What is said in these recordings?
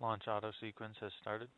Launch auto sequence has started.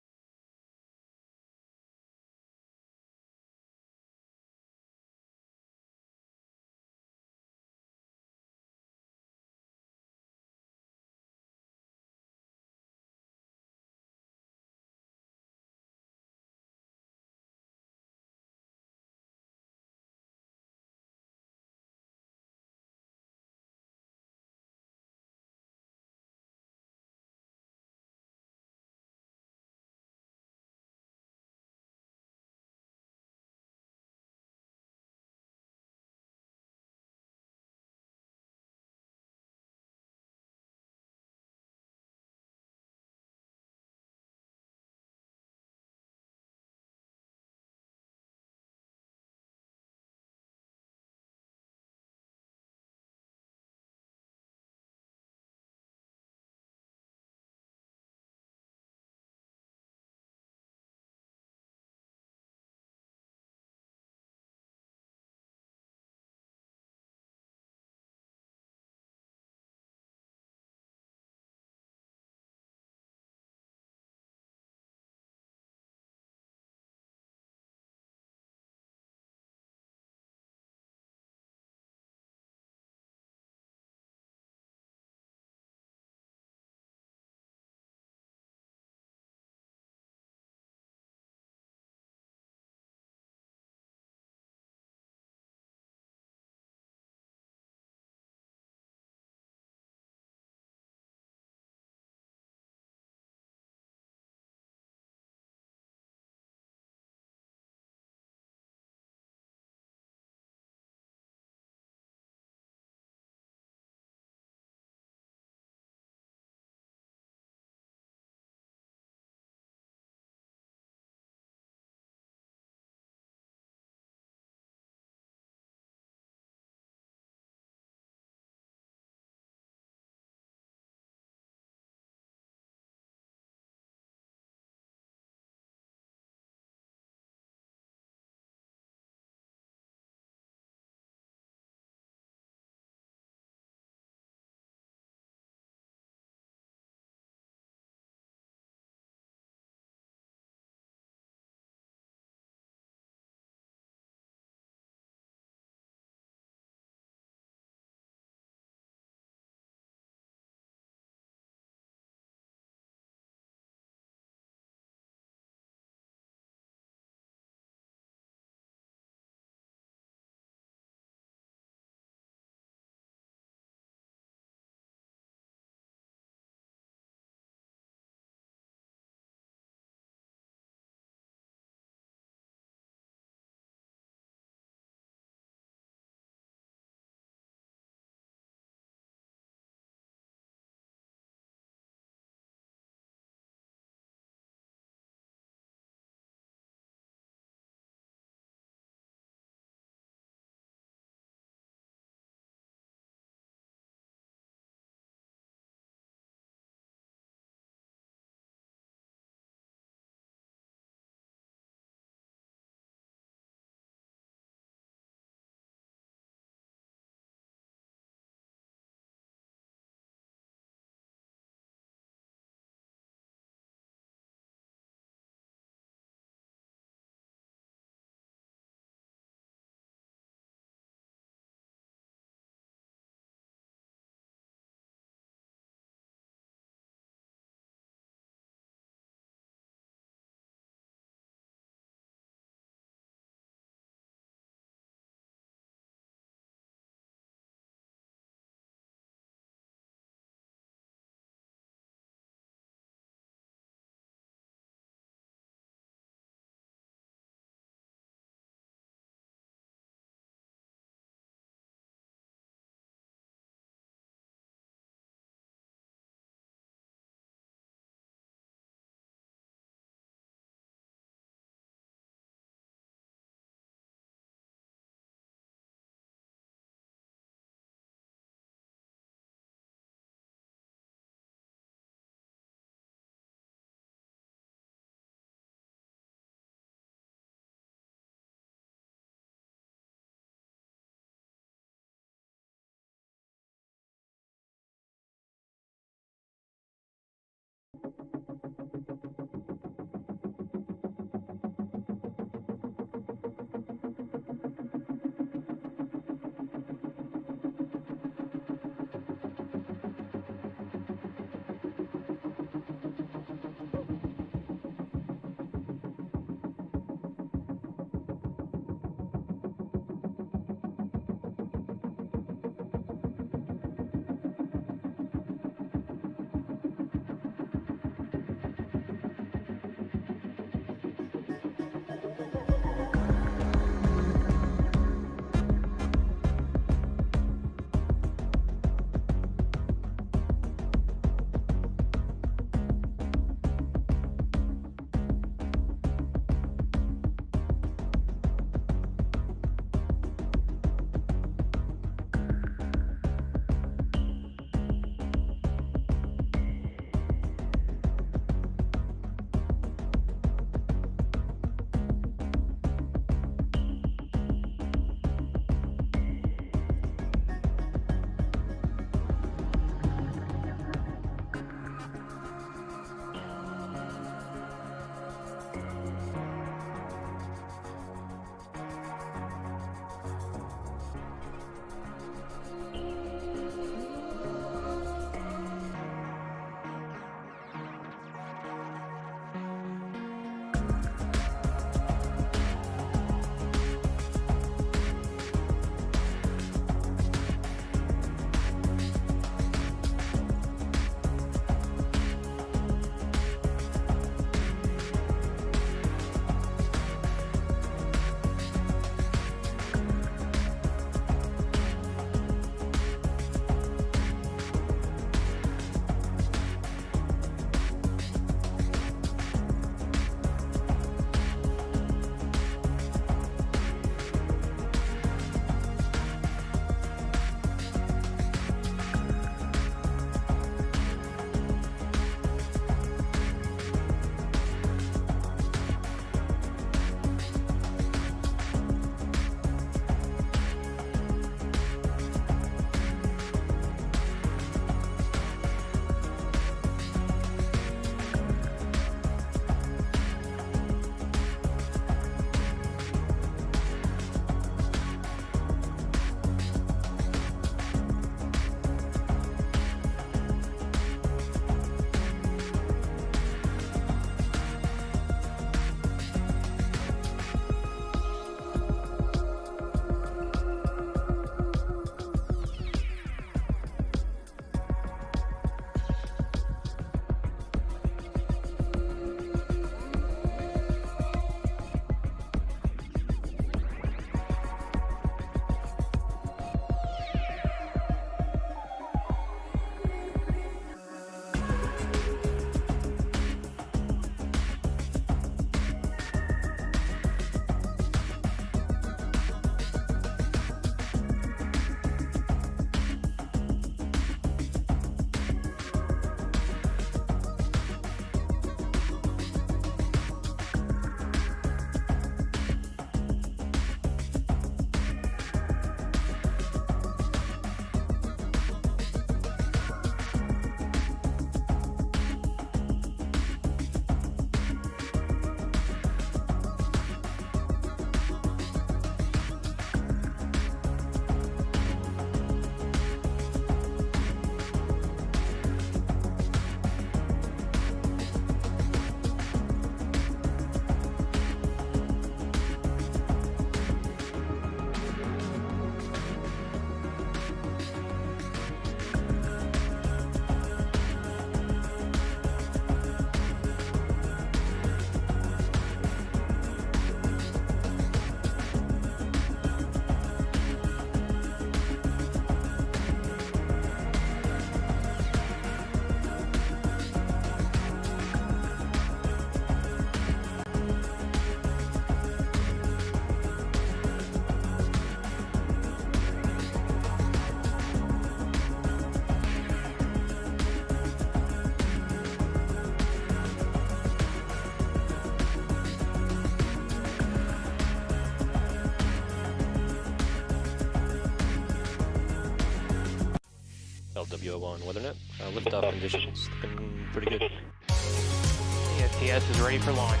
WO1 WeatherNet. Liftoff conditions looking pretty good. The STS is ready for launch.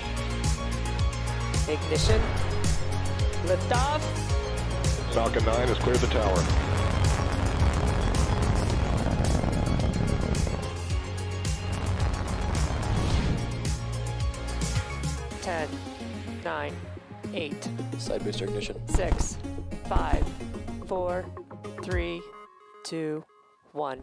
Ignition. Liftoff. Falcon 9 has cleared the tower. Ten, 9, 8, Side booster ignition. 6, 5, 4, 3, 2, 1.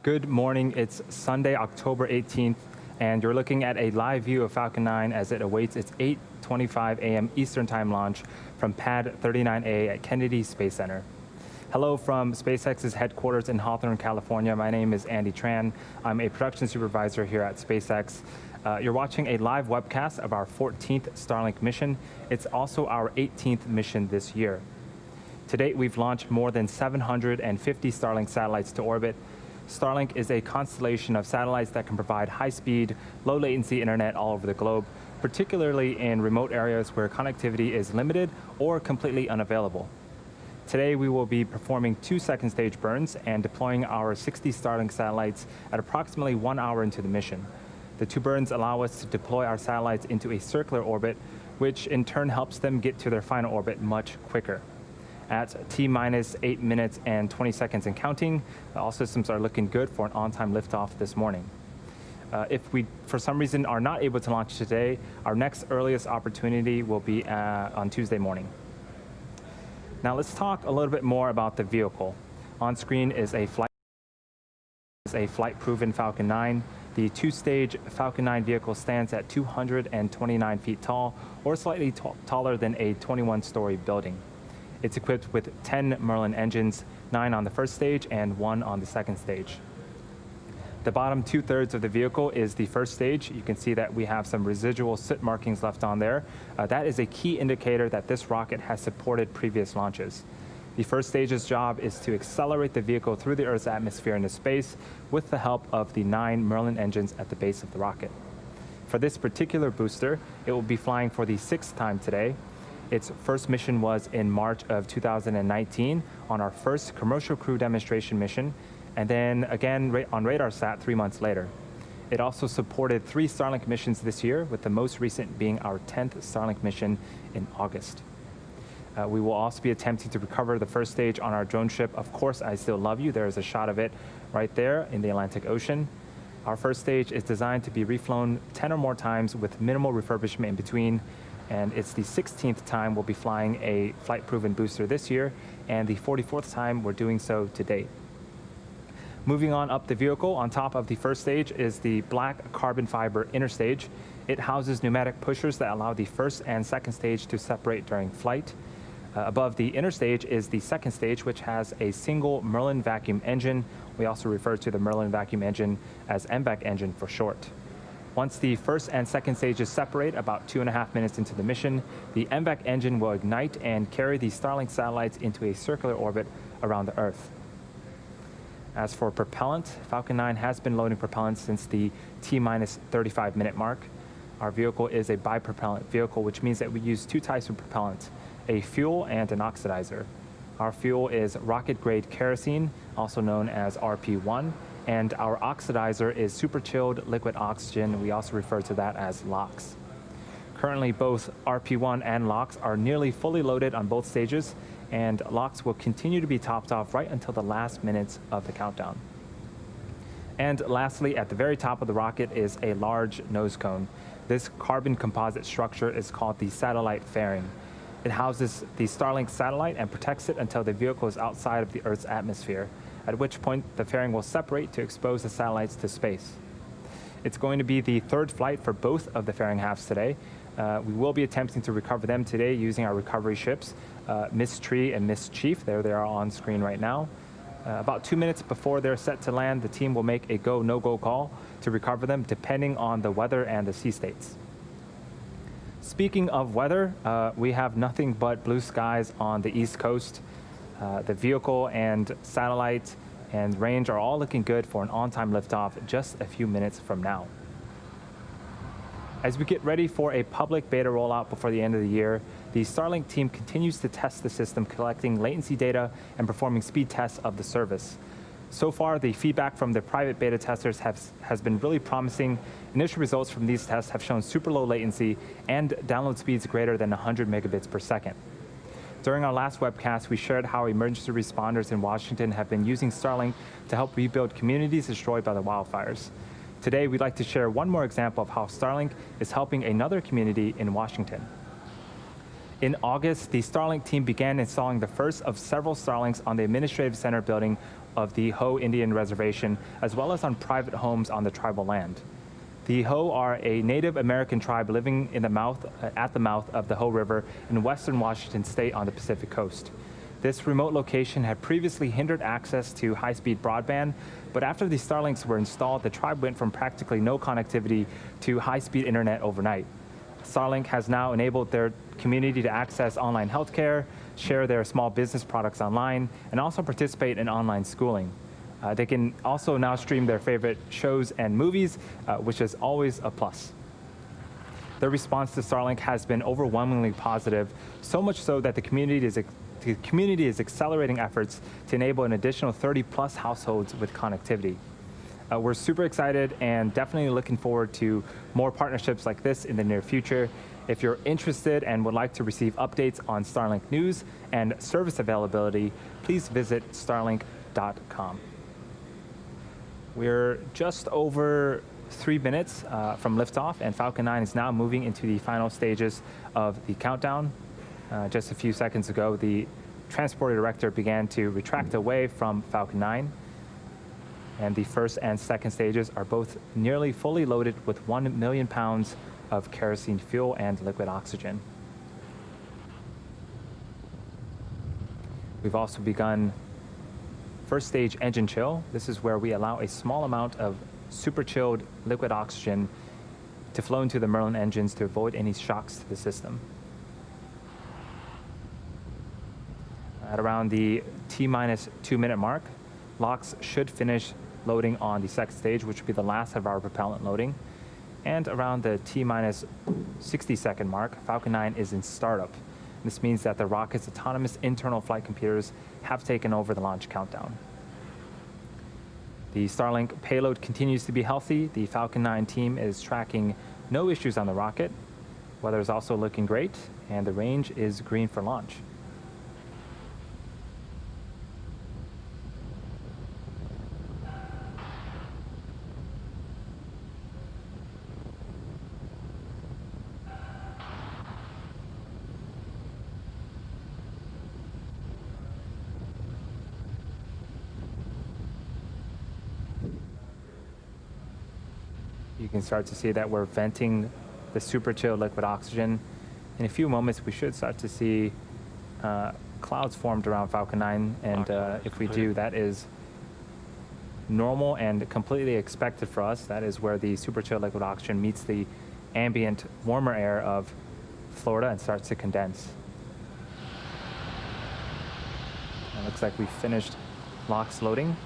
Good morning. It's Sunday, October 18th, and you're looking at a live view of Falcon 9 as it awaits its 8:25 a.m. Eastern Time launch from Pad 39A at Kennedy Space Center. Hello from SpaceX's headquarters in Hawthorne, California. My name is Andy Tran. I'm a production supervisor here at SpaceX. You're watching a live webcast of our 14th Starlink mission. It's also our 18th mission this year. To date, we've launched more than 750 Starlink satellites to orbit. Starlink is a constellation of satellites that can provide high-speed, low-latency internet all over the globe, particularly in remote areas where connectivity is limited or completely unavailable. Today, we will be performing 2 second-stage burns and deploying our 60 Starlink satellites at approximately 1 hour into the mission. The 2 burns allow us to deploy our satellites into a circular orbit, which in turn helps them get to their final orbit much quicker. At T-minus 8 minutes and 20 seconds and counting, all systems are looking good for an on-time liftoff this morning. If we, for some reason, are not able to launch today, our next earliest opportunity will be on Tuesday morning. Now let's talk a little bit more about the vehicle. On screen is a flight-proven Falcon 9. The 2-stage Falcon 9 vehicle stands at 229 feet tall, or slightly taller than a 21-story building. It's equipped with 10 Merlin engines, 9 on the first stage and 1 on the second stage. The bottom 2/3 of the vehicle is the first stage. You can see that we have some residual soot markings left on there. That is a key indicator that this rocket has supported previous launches. The first stage's job is to accelerate the vehicle through the Earth's atmosphere into space with the help of the 9 Merlin engines at the base of the rocket. For this particular booster, it will be flying for the 6th time today. Its first mission was in March of 2019 on our first commercial crew demonstration mission, and then again on RadarSat 3 months later. It also supported 3 Starlink missions this year, with the most recent being our 10th Starlink mission in August. We will also be attempting to recover the first stage on our drone ship, Of Course I Still Love You. There is a shot of it right there in the Atlantic Ocean. Our first stage is designed to be reflown 10 or more times with minimal refurbishment in between, and it's the 16th time we'll be flying a flight-proven booster this year, and the 44th time we're doing so to date. Moving on up the vehicle, on top of the first stage is the black carbon fiber inner stage. It houses pneumatic pushers that allow the first and second stage to separate during flight. Above the inner stage is the second stage, which has a single Merlin vacuum engine. We also refer to the Merlin vacuum engine as MVAC engine for short. Once the first and second stages separate about 2.5 minutes into the mission, the MVAC engine will ignite and carry the Starlink satellites into a circular orbit around the Earth. As for propellant, Falcon 9 has been loading propellant since the T-minus 35-minute mark. Our vehicle is a bipropellant vehicle, which means that we use 2 types of propellant, a fuel and an oxidizer. Our fuel is rocket-grade kerosene, also known as RP1, and our oxidizer is super-chilled liquid oxygen. We also refer to that as LOX. Currently, both RP1 and LOX are nearly fully loaded on both stages, and LOX will continue to be topped off right until the last minutes of the countdown. And lastly, at the very top of the rocket is a large nose cone. This carbon composite structure is called the satellite fairing. It houses the Starlink satellite and protects it until the vehicle is outside of the Earth's atmosphere, at which point the fairing will separate to expose the satellites to space. It's going to be the 3rd flight for both of the fairing halves today. We will be attempting to recover them today using our recovery ships, Miss Tree and Miss Chief. There they are on screen right now. About 2 minutes before they're set to land, the team will make a go, no-go call to recover them depending on the weather and the sea states. Speaking of weather, we have nothing but blue skies on the East Coast. The vehicle and satellite and range are all looking good for an on-time liftoff just a few minutes from now. As we get ready for a public beta rollout before the end of the year, the Starlink team continues to test the system, collecting latency data and performing speed tests of the service. So far, the feedback from the private beta testers has been really promising. Initial results from these tests have shown super low latency and download speeds greater than 100 megabits per second. During our last webcast, we shared how emergency responders in Washington have been using Starlink to help rebuild communities destroyed by the wildfires. Today, we'd like to share one more example of how Starlink is helping another community in Washington. In August, the Starlink team began installing the first of several Starlinks on the administrative center building of the Hoh Indian Reservation, as well as on private homes on the tribal land. The Hoh are a Native American tribe living at the mouth of the Hoh River in western Washington state on the Pacific coast. This remote location had previously hindered access to high-speed broadband, but after the Starlinks were installed, the tribe went from practically no connectivity to high-speed internet overnight. Starlink has now enabled their community to access online healthcare, share their small business products online, and also participate in online schooling. They can also now stream their favorite shows and movies, which is always a plus. Their response to Starlink has been overwhelmingly positive, so much so that the community is accelerating efforts to enable an additional 30-plus households with connectivity. We're super excited and definitely looking forward to more partnerships like this in the near future. If you're interested and would like to receive updates on Starlink news and service availability, please visit starlink.com. We're just over 3 minutes from liftoff, and Falcon 9 is now moving into the final stages of the countdown. Just a few seconds ago, the transporter director began to retract away from Falcon 9, and the first and second stages are both nearly fully loaded with 1 million pounds of kerosene fuel and liquid oxygen. We've also begun first stage engine chill. This is where we allow a small amount of super chilled liquid oxygen to flow into the Merlin engines to avoid any shocks to the system. At around the T-minus 2 minute mark, LOX should finish loading on the second stage, which will be the last of our propellant loading. And around the T-minus 60 second mark, Falcon 9 is in startup. This means that the rocket's autonomous internal flight computers have taken over the launch countdown. The Starlink payload continues to be healthy. The Falcon 9 team is tracking no issues on the rocket. Weather is also looking great, and the range is green for launch. You can start to see that we're venting the super chill liquid oxygen. In a few moments, we should start to see clouds formed around Falcon 9, and if we do, that is normal and completely expected for us. That is where the super chill liquid oxygen meets the ambient warmer air of Florida and starts to condense. It looks like we finished LOX loading.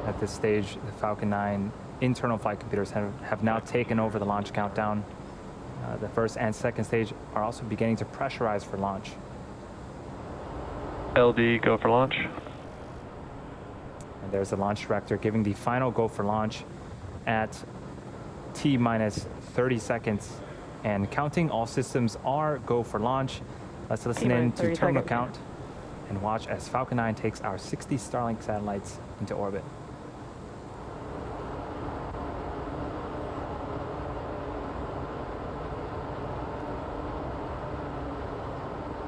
At this stage, the Falcon 9 internal flight computers have now taken over the launch countdown. The first and second stage are also beginning to pressurize for launch. LD, go for launch. And there's the launch director giving the final go for launch at T-minus 30 seconds and counting. All systems are go for launch. Let's listen in to terminal count and watch as Falcon 9 takes our 60 Starlink satellites into orbit.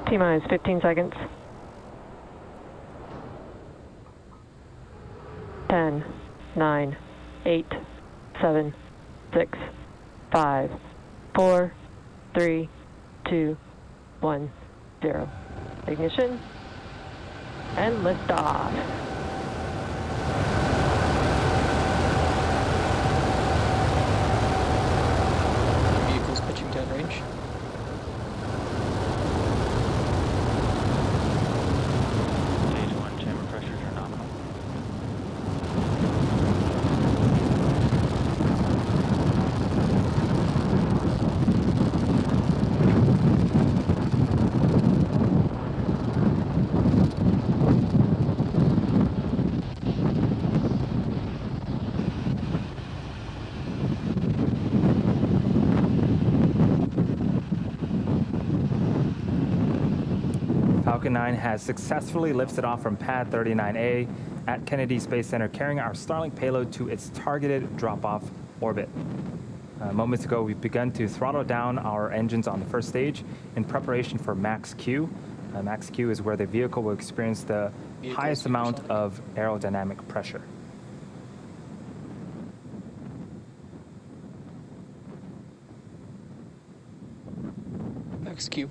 T-minus 15 seconds. 10, 9, 8, 7, 6, 5, 4, 3, 2, 1, 0. Ignition and liftoff. Vehicles pitching downrange. Stage 1 chamber pressures are nominal. Falcon 9 has successfully lifted off from Pad 39A at Kennedy Space Center, carrying our Starlink payload to its targeted drop-off orbit. Moments ago, we've begun to throttle down our engines on the first stage in preparation for Max Q. Max Q is where the vehicle will experience the highest amount of aerodynamic pressure. Max Q.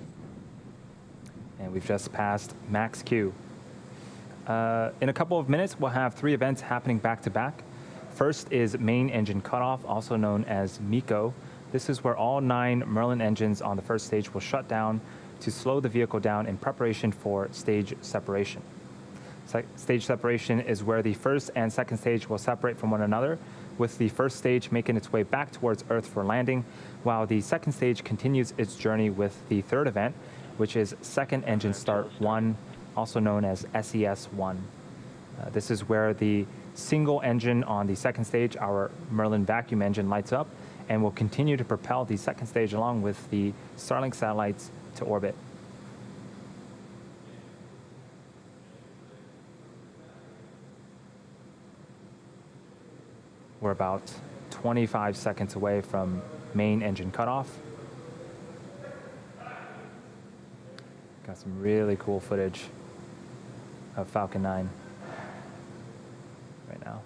And we've just passed Max Q. In a couple of minutes, we'll have 3 events happening back to back. First is main engine cutoff, also known as MECO. This is where all 9 Merlin engines on the first stage will shut down to slow the vehicle down in preparation for stage separation. Stage separation is where the first and second stage will separate from one another, with the first stage making its way back towards Earth for landing, while the second stage continues its journey with the third event, which is Second Engine Start 1, also known as SES-1. This is where the single engine on the second stage, our Merlin vacuum engine, lights up and will continue to propel the second stage along with the Starlink satellites to orbit. We're about 25 seconds away from main engine cutoff. Got some really cool footage of Falcon 9 right now.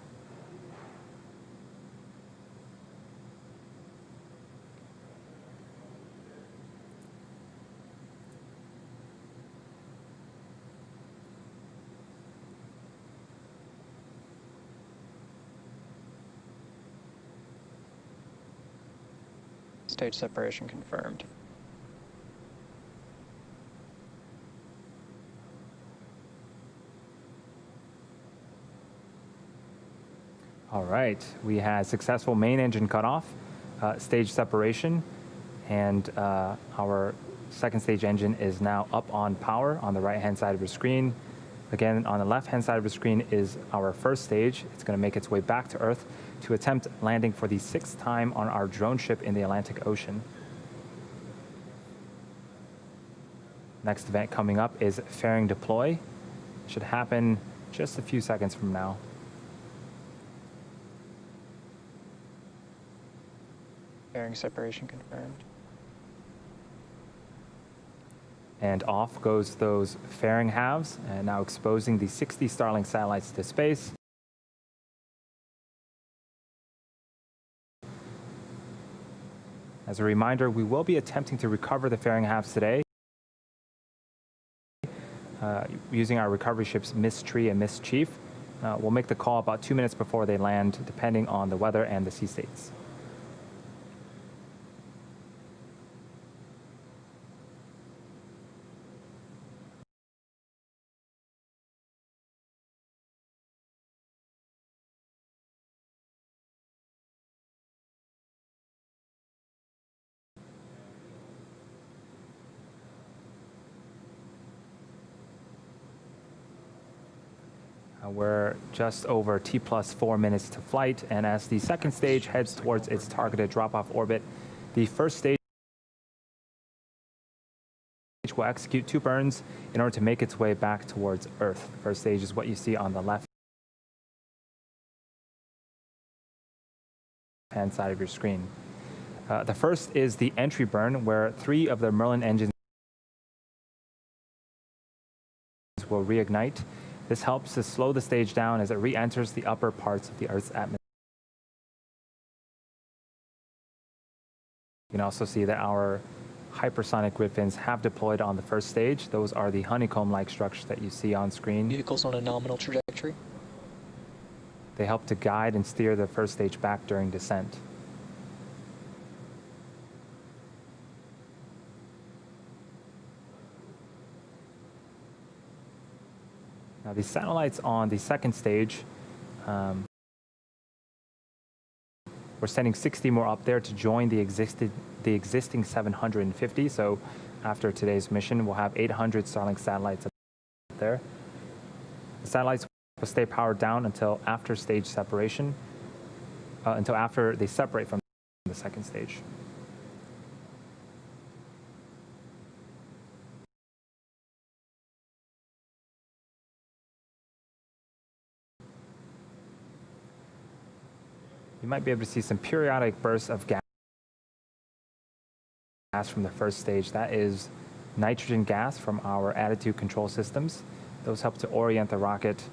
Stage separation confirmed. All right, we had successful main engine cutoff, stage separation, and our second stage engine is now up on power on the right-hand side of the screen. Again, on the left-hand side of the screen is our first stage. It's going to make its way back to Earth to attempt landing for the 6th time on our drone ship in the Atlantic Ocean. Next event coming up is fairing deploy. It should happen just a few seconds from now. Fairing separation confirmed. And off goes those fairing halves, and now exposing the 60 Starlink satellites to space. As a reminder, we will be attempting to recover the fairing halves today using our recovery ships Miss Tree and Miss Chief. We'll make the call about 2 minutes before they land, depending on the weather and the sea states. We're just over T+4 minutes to flight, and as the second stage heads towards its targeted drop-off orbit, the first stage will execute 2 burns in order to make its way back towards Earth. The first stage is what you see on the left-hand side of your screen. The first is the entry burn, where 3 of the Merlin engines will reignite. This helps to slow the stage down as it re-enters the upper parts of the Earth's atmosphere. You can also see that our hypersonic grid fins have deployed on the first stage. Those are the honeycomb-like structures that you see on screen. Vehicles on a nominal trajectory. They help to guide and steer the first stage back during descent. Now, the satellites on the second stage, we're sending 60 more up there to join the existing 750. So after today's mission, we'll have 800 Starlink satellites up there. The satellites will stay powered down until after stage separation, until after they separate from the second stage. You might be able to see some periodic bursts of gas from the first stage. That is nitrogen gas from our attitude control systems. Those help to orient the rocket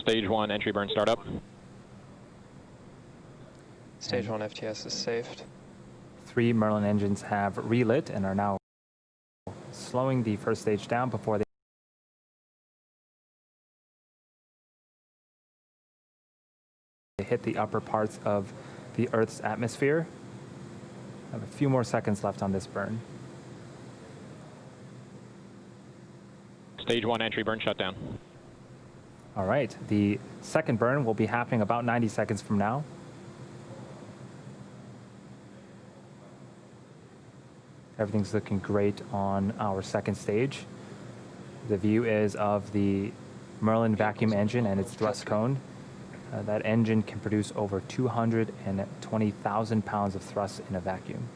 Stage 1 entry burn startup. Stage 1 FTS is saved. 3 Merlin engines have relit and are now slowing the first stage down before they hit the upper parts of the Earth's atmosphere. I have a few more seconds left on this burn. Stage 1 entry burn shutdown. All right, the second burn will be happening about 90 seconds from now. Everything's looking great on our second stage. The view is of the Merlin vacuum engine and its thrust cone. That engine can produce over 220,000 pounds of thrust in a vacuum.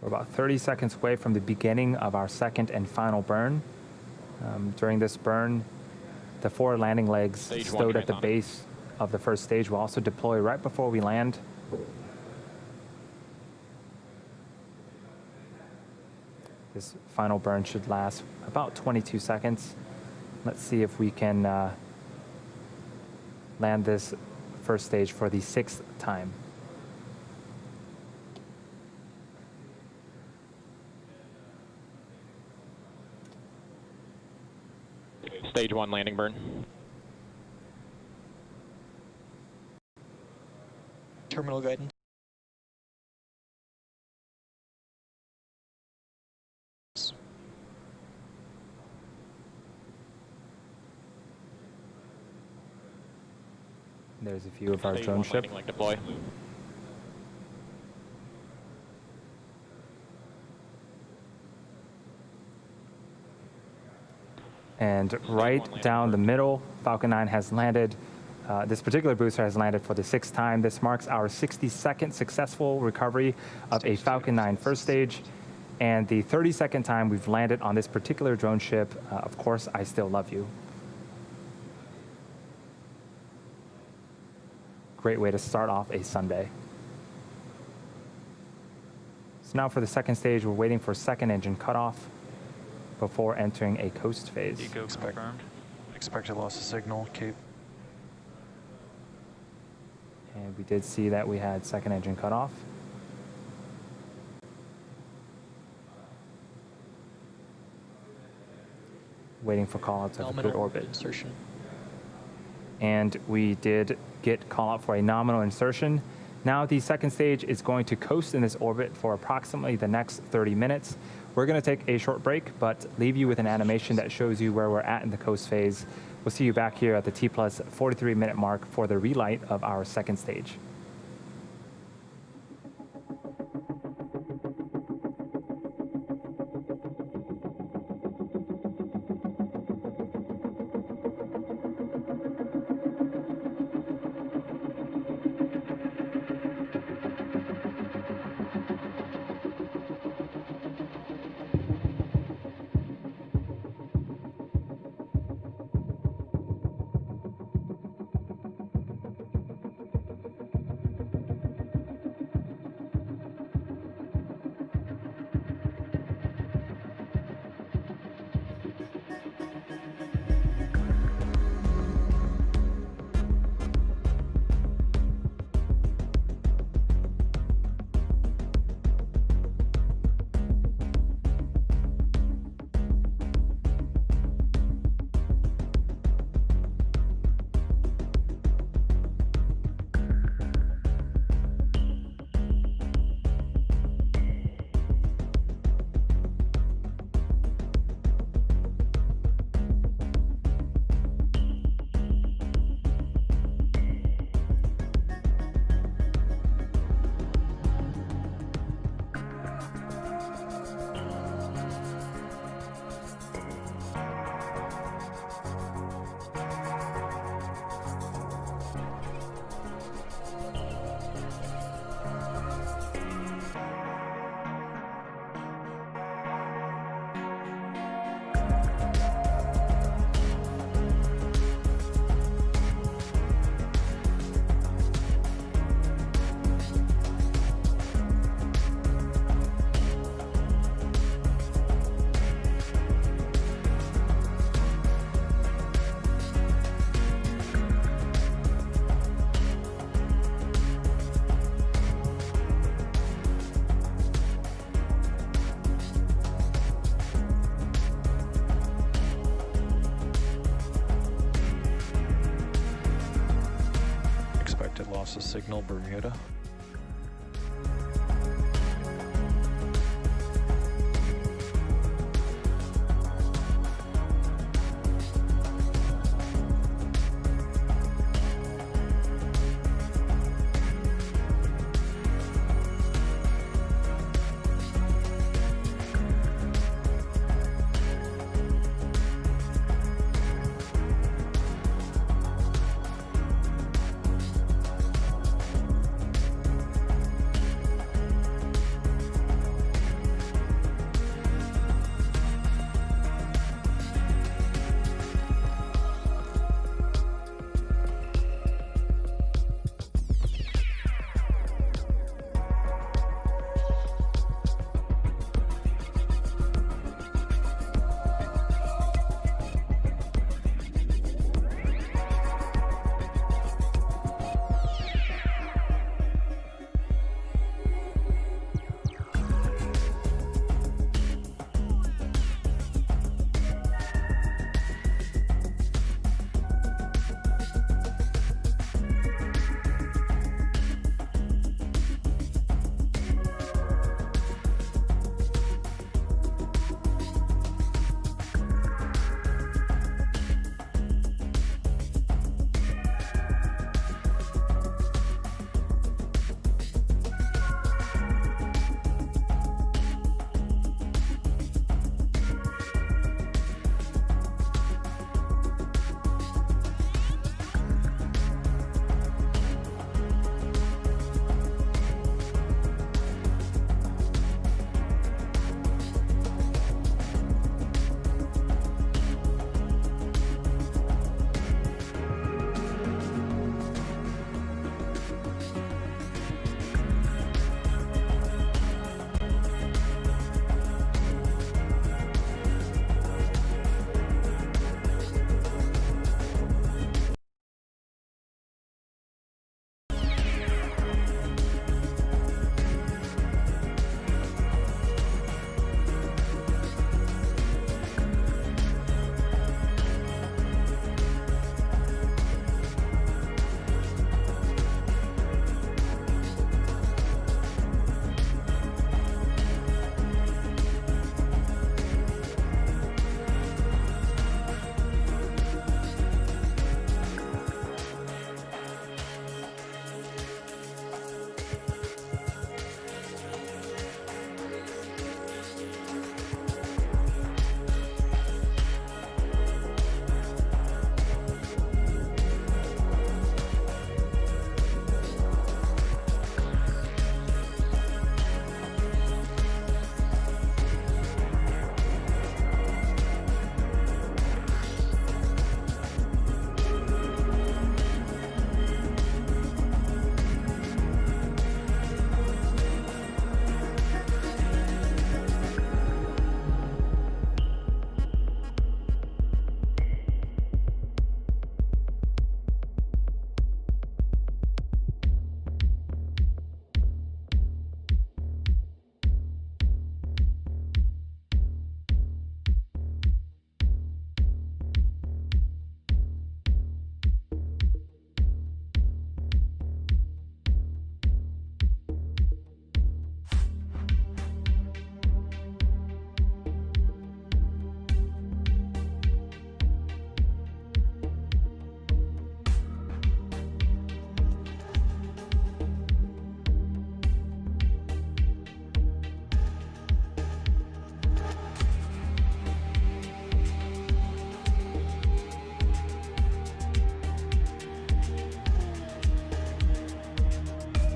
We're about 30 seconds away from the beginning of our second and final burn. During this burn, the 4 landing legs stowed at the base of the first stage will also deploy right before we land. This final burn should last about 22 seconds. Let's see if we can land this first stage for the 6th time. Stage 1 landing burn. Terminal guidance. There's a view of our Stage drone 1 ship. landing leg deploy. And right down the middle, Falcon 9 has landed. This particular booster has landed for the 6th time. This marks our 62nd successful recovery of a Falcon 9 first stage, and the 32nd time we've landed on this particular drone ship. Of course, I still love you. Great way to start off a Sunday. So now for the second stage, we're waiting for second engine cutoff before entering a coast phase. Eco confirmed. Expected loss of signal, Cape. And we did see that we had second engine cutoff. Waiting for callouts of a good orbit. Insertion. And we did get call out for a nominal insertion. Now the second stage is going to coast in this orbit for approximately the next 30 minutes. We're going to take a short break, but leave you with an animation that shows you where we're at in the coast phase. We'll see you back here at the T plus 43-minute mark for the relight of our second stage. loss of signal, Bermuda.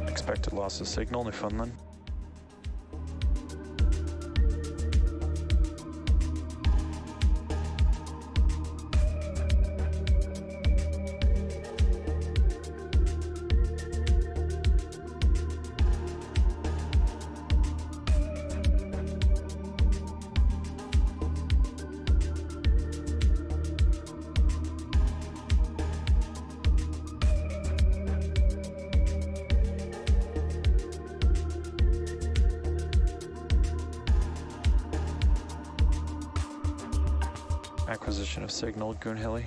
Expected loss of signal, Newfoundland. Acquisition of signal, Goonhilly.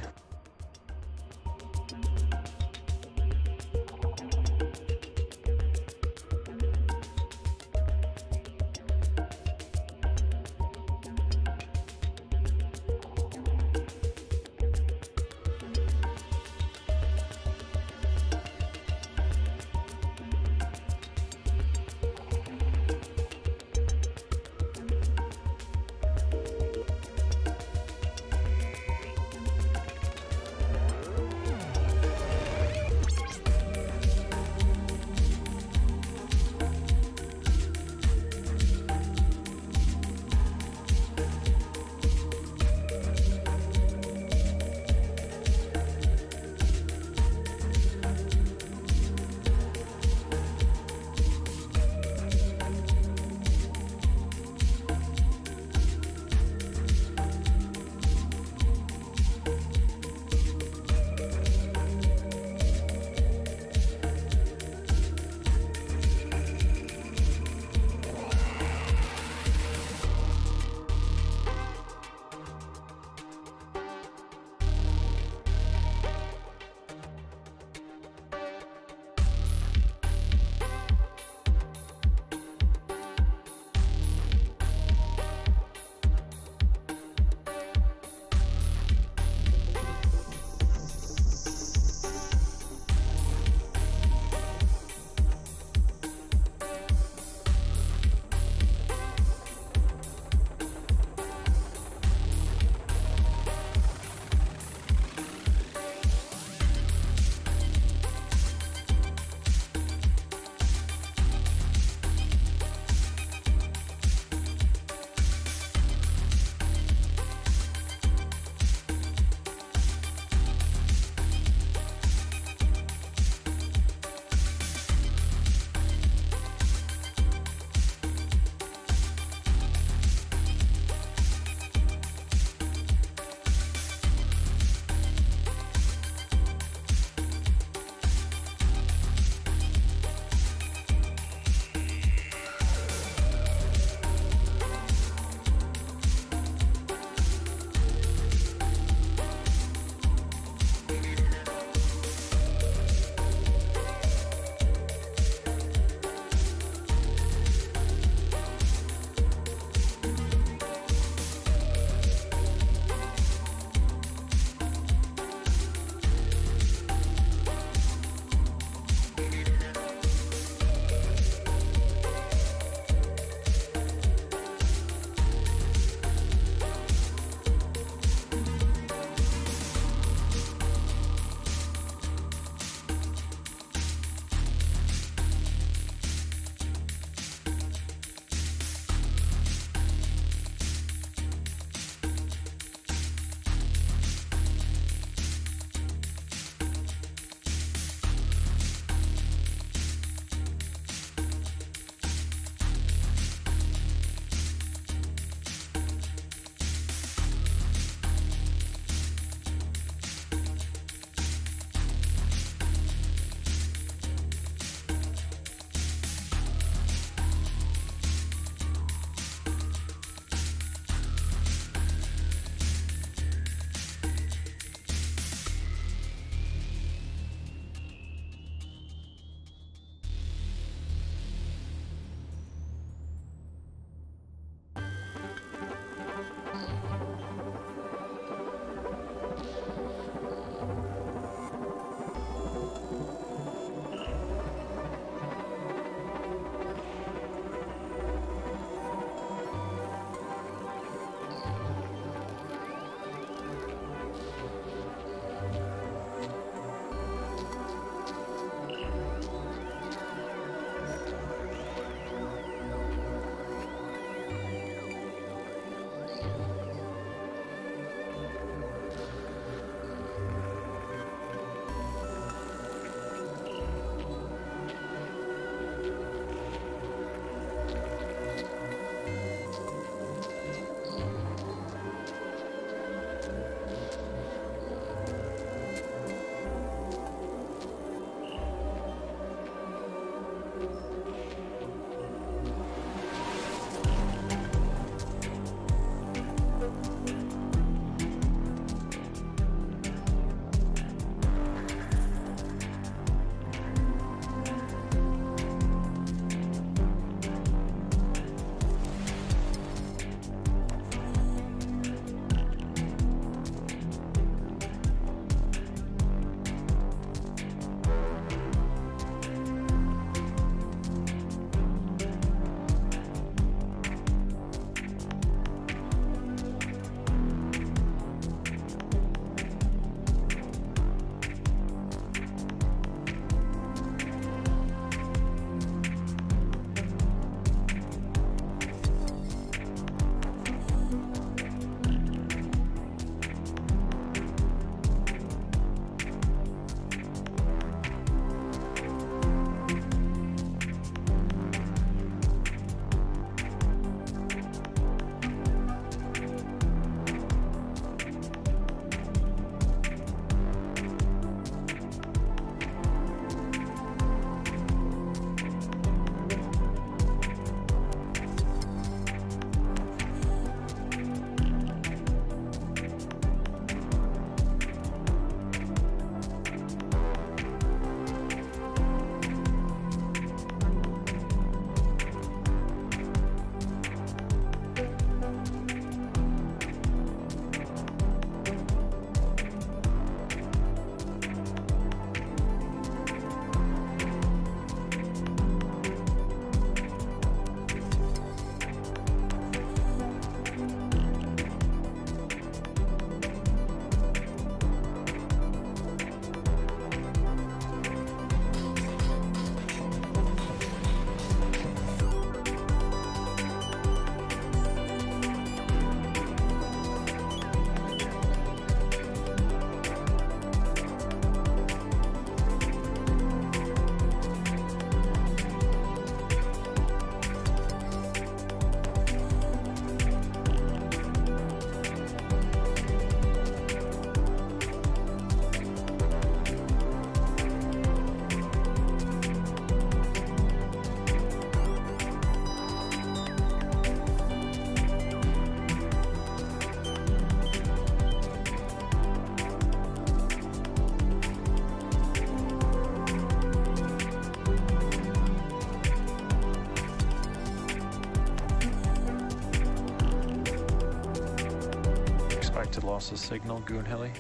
Expected loss of signal, Goon Heli.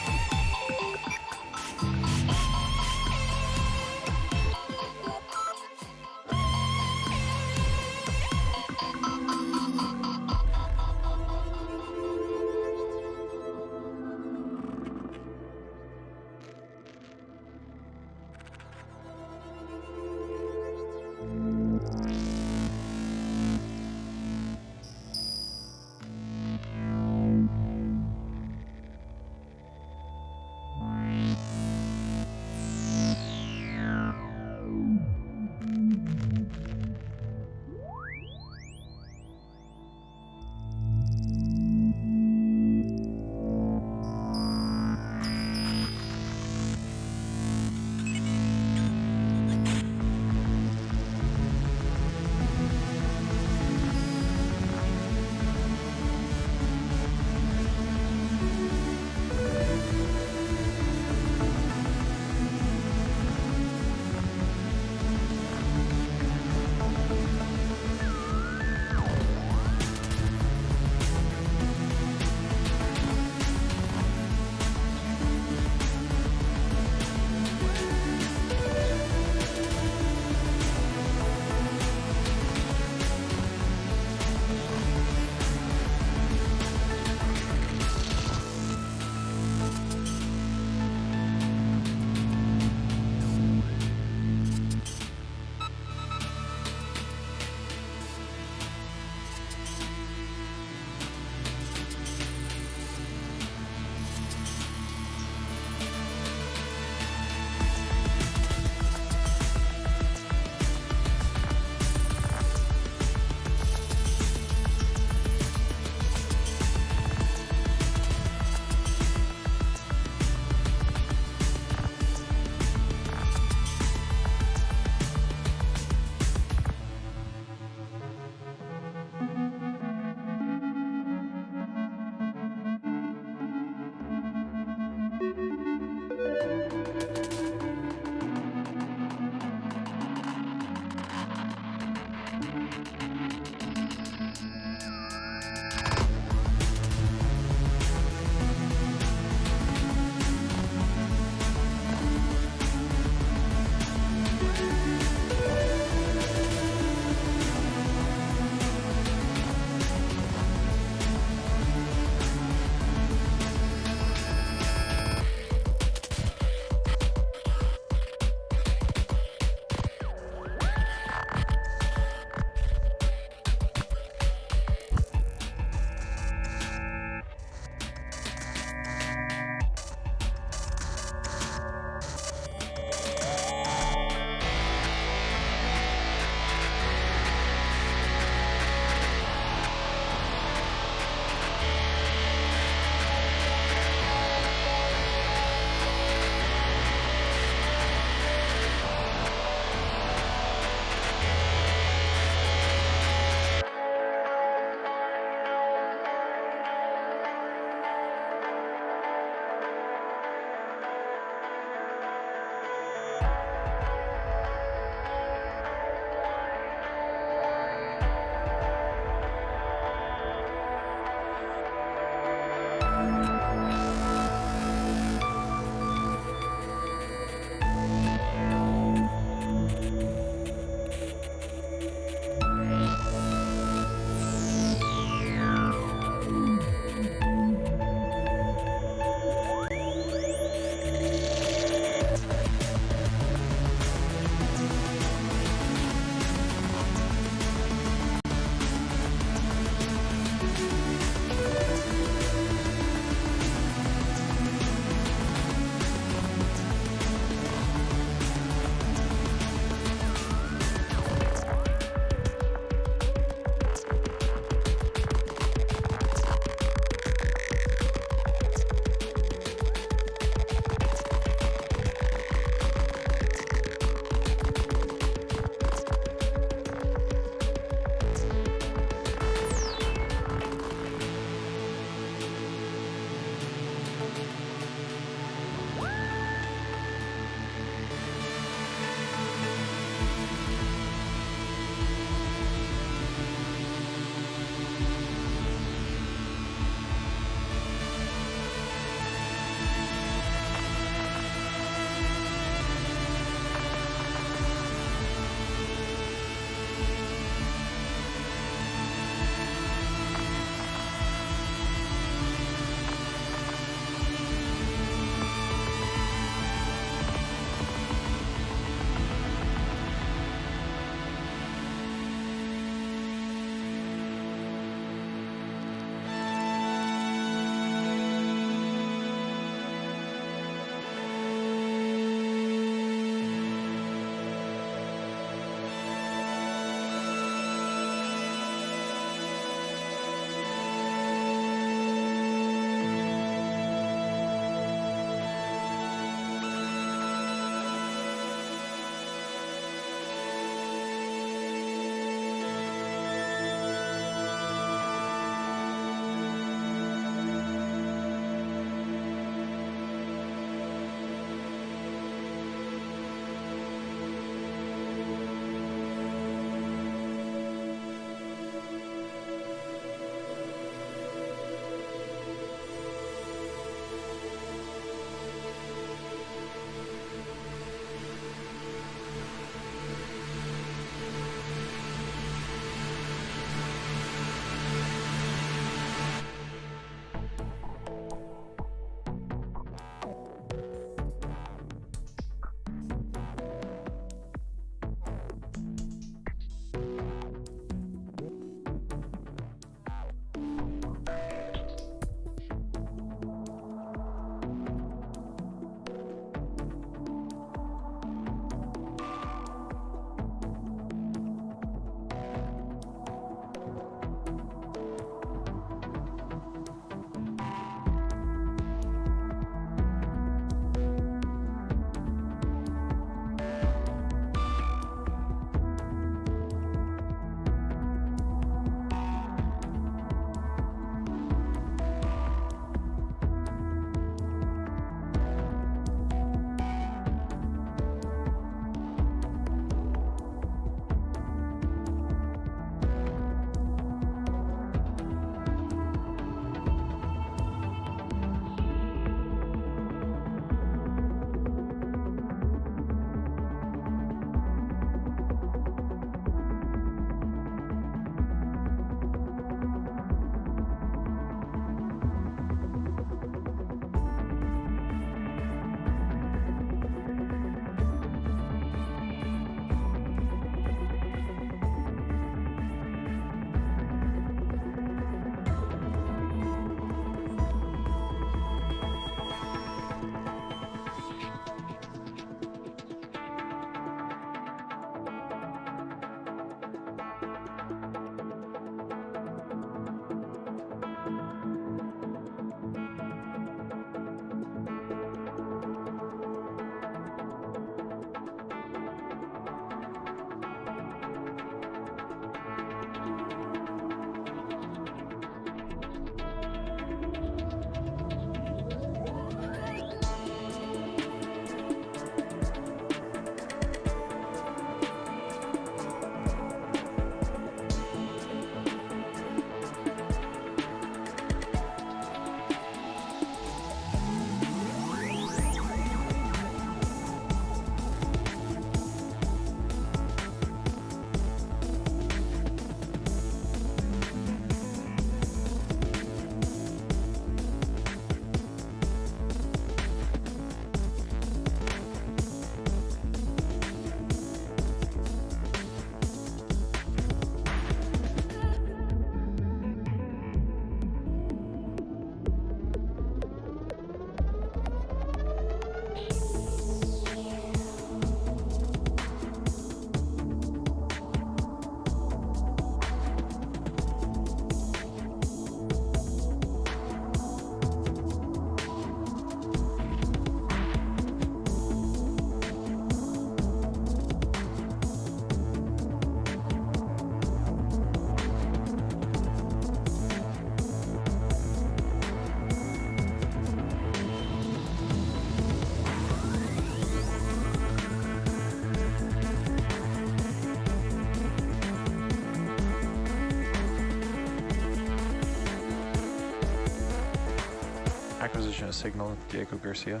Acquisition of signal, Diego Garcia.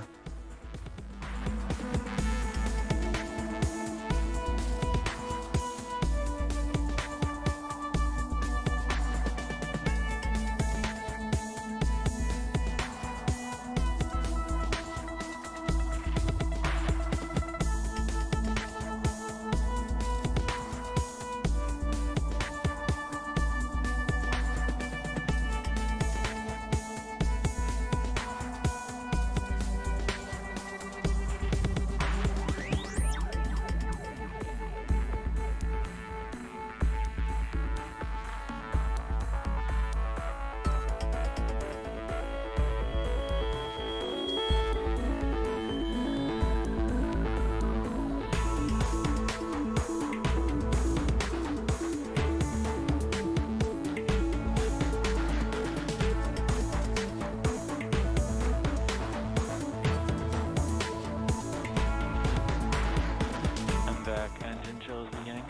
I'm back. Engine chill is beginning.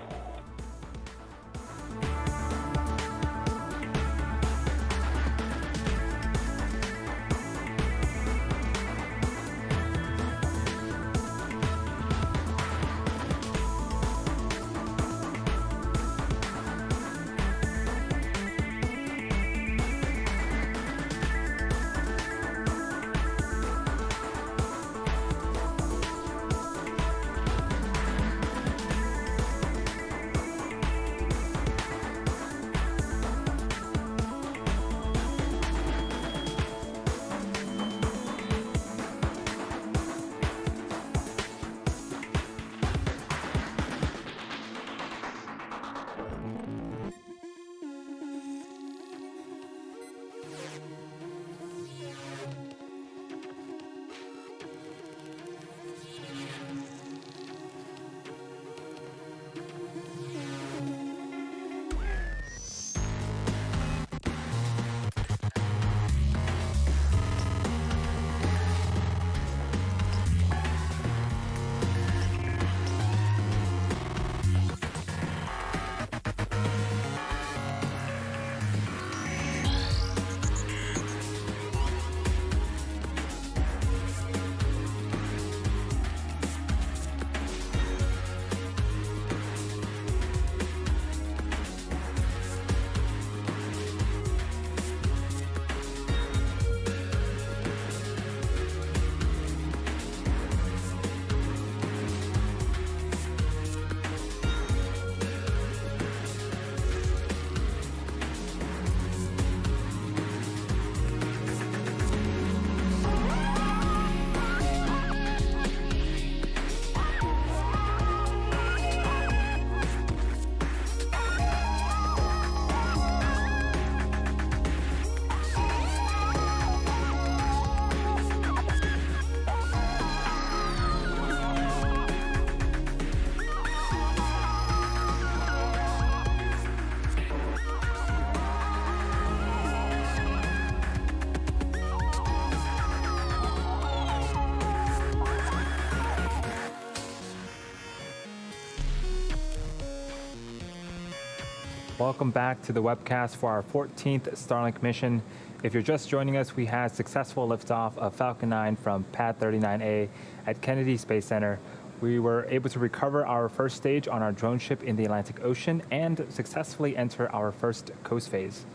Welcome back to the webcast for our 14th Starlink mission. If you're just joining us, we had successful liftoff of Falcon 9 from Pad 39A at Kennedy Space Center. We were able to recover our first stage on our drone ship in the Atlantic Ocean and successfully enter our first coast phase.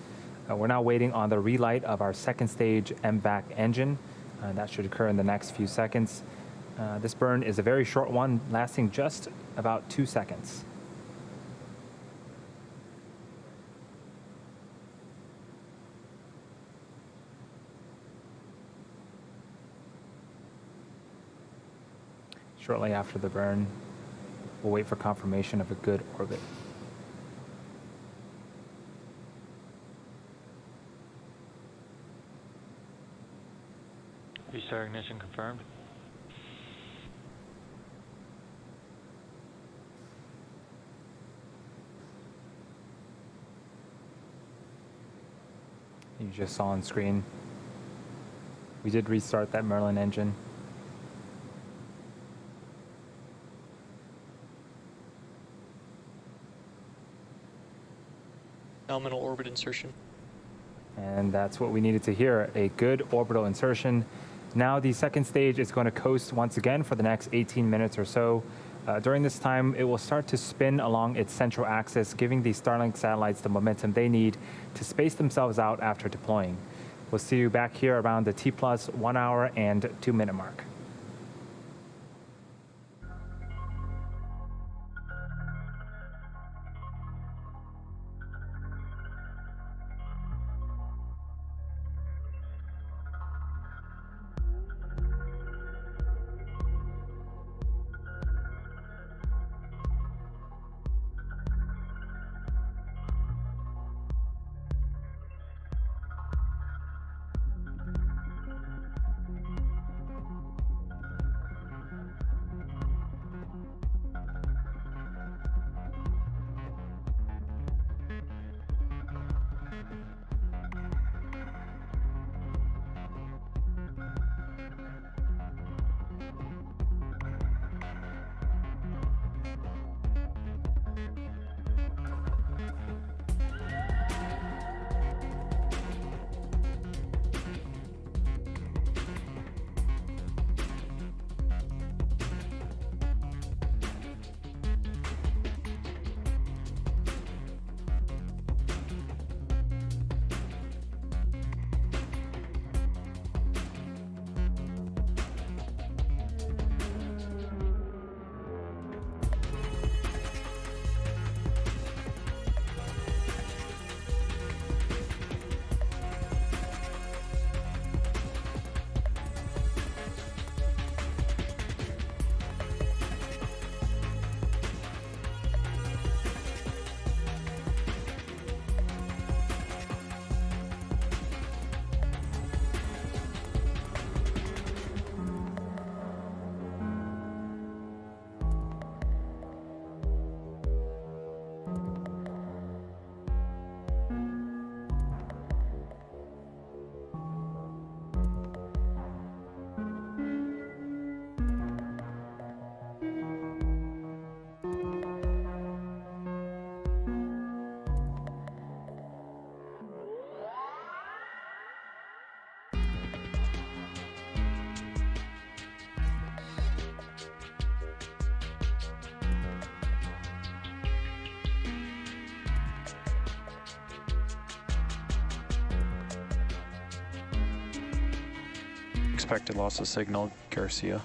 We're now waiting on the relight of our second stage MVAC engine. That should occur in the next few seconds. This burn is a very short one, lasting just about 2 seconds. Shortly after the burn, we'll wait for confirmation of a good orbit. Restart ignition confirmed. You just saw on screen, we did restart that Merlin engine. Nominal orbit insertion. And that's what we needed to hear, a good orbital insertion. Now the second stage is going to coast once again for the next 18 minutes or so. During this time, it will start to spin along its central axis, giving the Starlink satellites the momentum they need to space themselves out after deploying. We'll see you back here around the T+ 1 hour and 2 minute mark. Expected loss of signal, Garcia.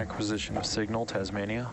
Acquisition of signal, Tasmania.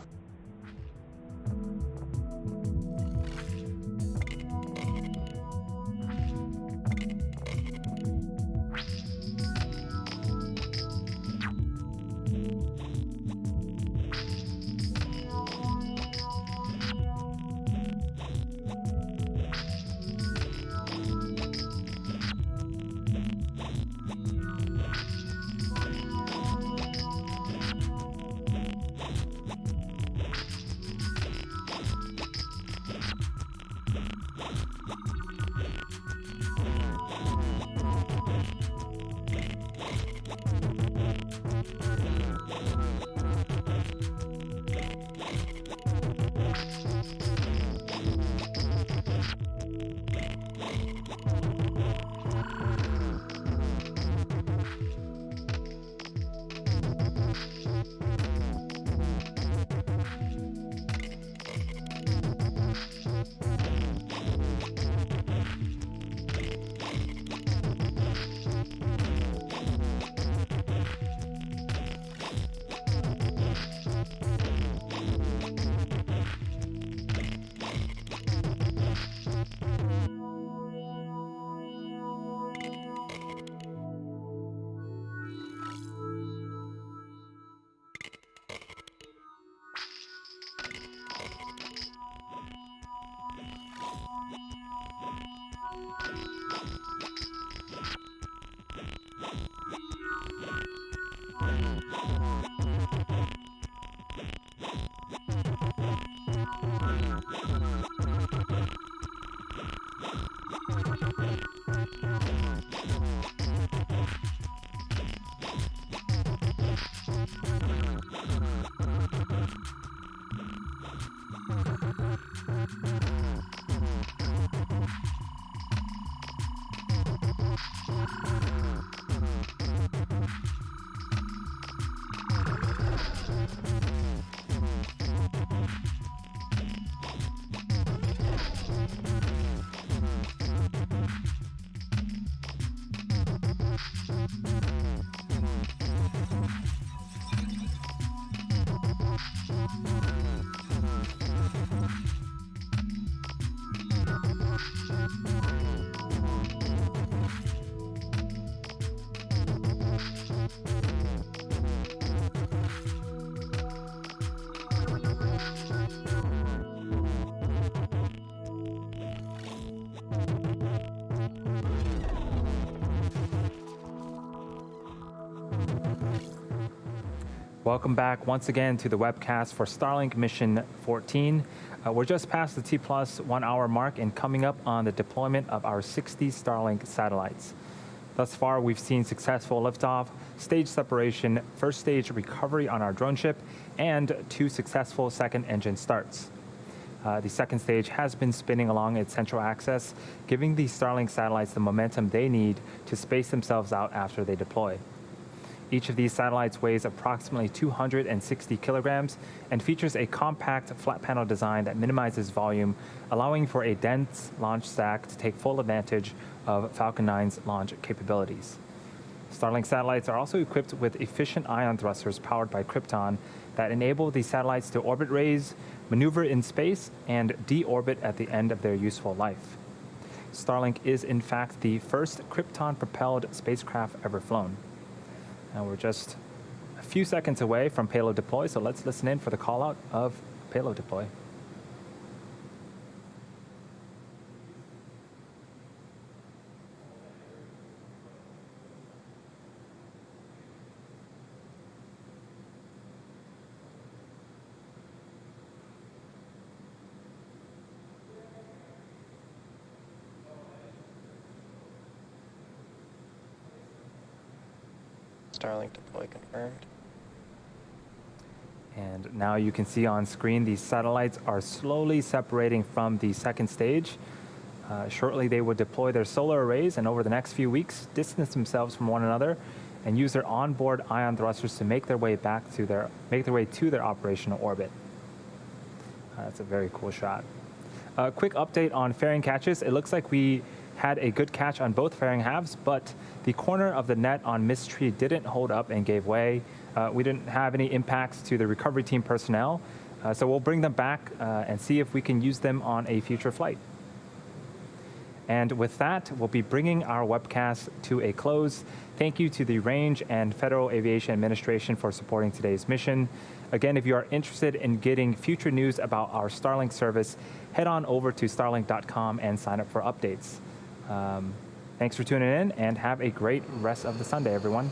Welcome back once again to the webcast for Starlink Mission 14. We're just past the T plus 1 hour mark and coming up on the deployment of our 60 Starlink satellites. Thus far, we've seen successful liftoff, stage separation, first stage recovery on our drone ship, and 2 successful second engine starts. The second stage has been spinning along its central axis, giving the Starlink satellites the momentum they need to space themselves out after they deploy. Each of these satellites weighs approximately 260 kilograms and features a compact flat panel design that minimizes volume, allowing for a dense launch stack to take full advantage of Falcon 9's launch capabilities. Starlink satellites are also equipped with efficient ion thrusters powered by Krypton that enable the satellites to orbit raise, maneuver in space, and deorbit at the end of their useful life. Starlink is in fact the first Krypton-propelled spacecraft ever flown. And we're just a few seconds away from payload deploy, so let's listen in for the call out of payload deploy. Starlink deploy confirmed. And now you can see on screen these satellites are slowly separating from the second stage. Shortly they will deploy their solar arrays and over the next few weeks distance themselves from one another and use their onboard ion thrusters to make their way to their operational orbit. That's a very cool shot. Quick update on fairing catches. It looks like we had a good catch on both fairing halves, but the corner of the net on Mist Tree didn't hold up and gave way. We didn't have any impacts to the recovery team personnel, so we'll bring them back and see if we can use them on a future flight. And with that, we'll be bringing our webcast to a close. Thank you to the Range and Federal Aviation Administration for supporting today's mission. Again, if you are interested in getting future news about our Starlink service, head on over to starlink.com and sign up for updates. Thanks for tuning in, and have a great rest of the Sunday, everyone.